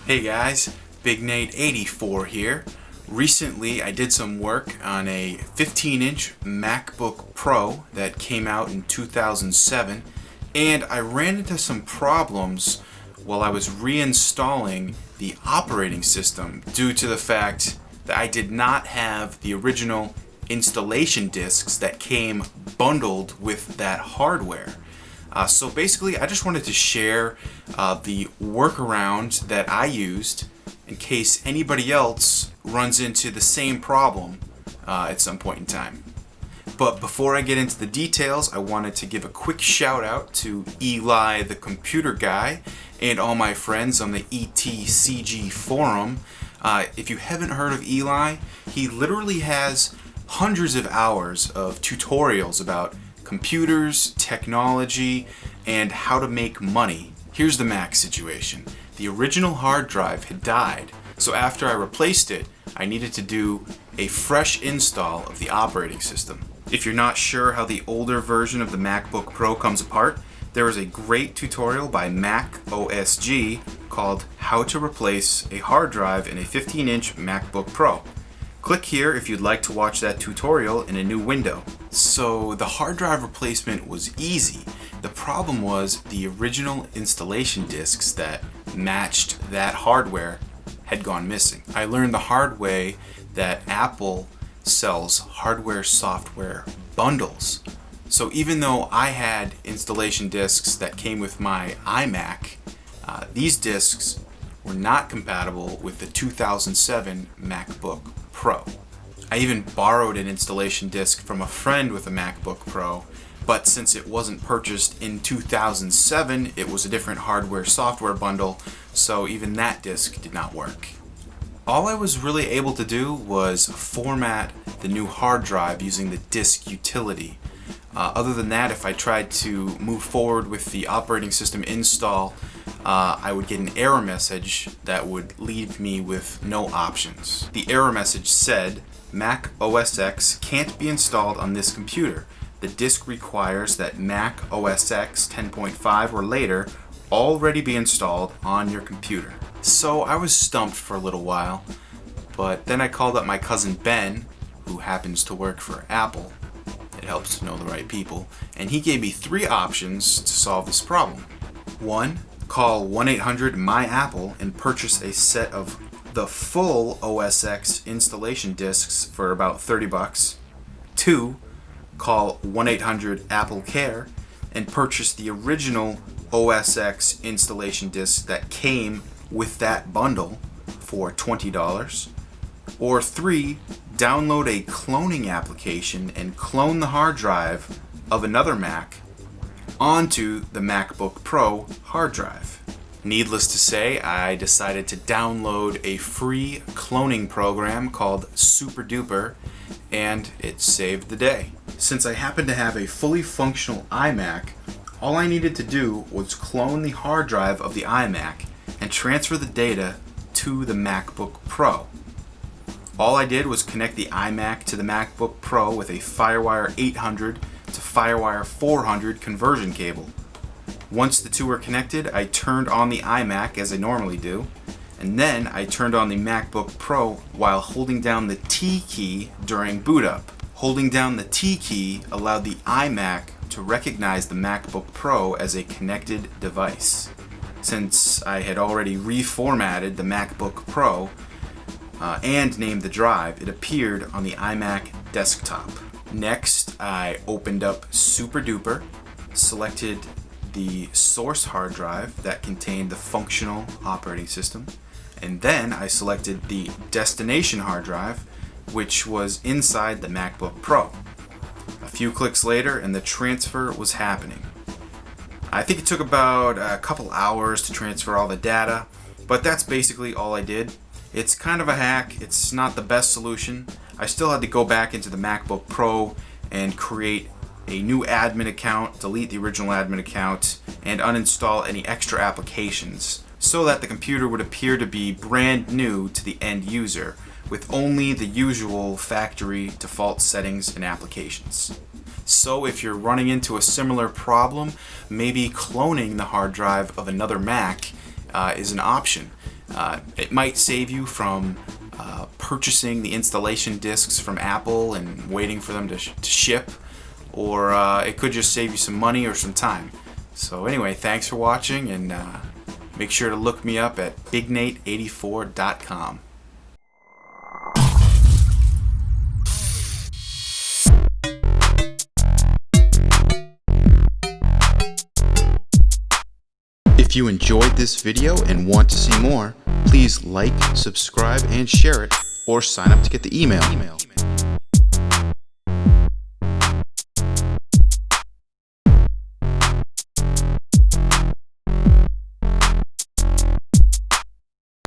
Hey guys, Big Nate 84 here. Recently I did some work on a 15-inch MacBook Pro that came out in 2007, and I ran into some problems while I was reinstalling the operating system due to the fact that I did not have the original installation discs that came bundled with that hardware. So basically I just wanted to share the workaround that I used in case anybody else runs into the same problem at some point in time. But before I get into the details, I wanted to give a quick shout out to Eli the Computer Guy and all my friends on the ETCG forum. If you haven't heard of Eli, he literally has hundreds of hours of tutorials about computers, technology, and how to make money. Here's the Mac situation. The original hard drive had died, so after I replaced it, I needed to do a fresh install of the operating system. If you're not sure how the older version of the MacBook Pro comes apart, there is a great tutorial by Mac OSG called How to Replace a Hard Drive in a 15-inch MacBook Pro. Click here if you'd like to watch that tutorial in a new window. So the hard drive replacement was easy. The problem was the original installation discs that matched that hardware had gone missing. I learned the hard way that Apple sells hardware-software bundles. So even though I had installation discs that came with my iMac, these discs were not compatible with the 2007 MacBook Pro. I even borrowed an installation disc from a friend with a MacBook Pro, but since it wasn't purchased in 2007, it was a different hardware-software bundle, so even that disc did not work. All I was really able to do was format the new hard drive using the disk utility. Other than that, if I tried to move forward with the operating system install, I would get an error message that would leave me with no options. The error message said, Mac OS X can't be installed on this computer. The disk requires that Mac OS X 10.5 or later already be installed on your computer. So I was stumped for a little while, but then I called up my cousin Ben, who happens to work for Apple. It helps to know the right people, and he gave me 3 options to solve this problem. 1. Call 1-800-MY-APPLE and purchase a set of the full OS X installation discs for about $30. 2. Call 1-800-APPLE-CARE and purchase the original OS X installation disc that came with that bundle for $20. Or 3. Download a cloning application and clone the hard drive of another Mac onto the MacBook Pro hard drive. Needless to say, I decided to download a free cloning program called SuperDuper, and it saved the day. Since I happen to have a fully functional iMac, all I needed to do was clone the hard drive of the iMac and transfer the data to the MacBook Pro. All I did was connect the iMac to the MacBook Pro with a FireWire 800 to FireWire 400 conversion cable. Once the two were connected, I turned on the iMac as I normally do, and then I turned on the MacBook Pro while holding down the T key during boot up. Holding down the T key allowed the iMac to recognize the MacBook Pro as a connected device. Since I had already reformatted the MacBook Pro and named the drive, it appeared on the iMac desktop. Next, I opened up SuperDuper, selected the source hard drive that contained the functional operating system, and then I selected the destination hard drive, which was inside the MacBook Pro. A few clicks later, and the transfer was happening. I think it took about a couple hours to transfer all the data, but that's basically all I did. It's kind of a hack. It's not the best solution. I still had to go back into the MacBook Pro and create a new admin account, delete the original admin account, and uninstall any extra applications so that the computer would appear to be brand new to the end user with only the usual factory default settings and applications. So if you're running into a similar problem, maybe cloning the hard drive of another Mac is an option. It might save you from purchasing the installation discs from Apple and waiting for them to ship, or it could just save you some money or some time. So anyway, thanks for watching, and make sure to look me up at bignate84.com. If you enjoyed this video and want to see more, please like, subscribe, and share it, or sign up to get the email.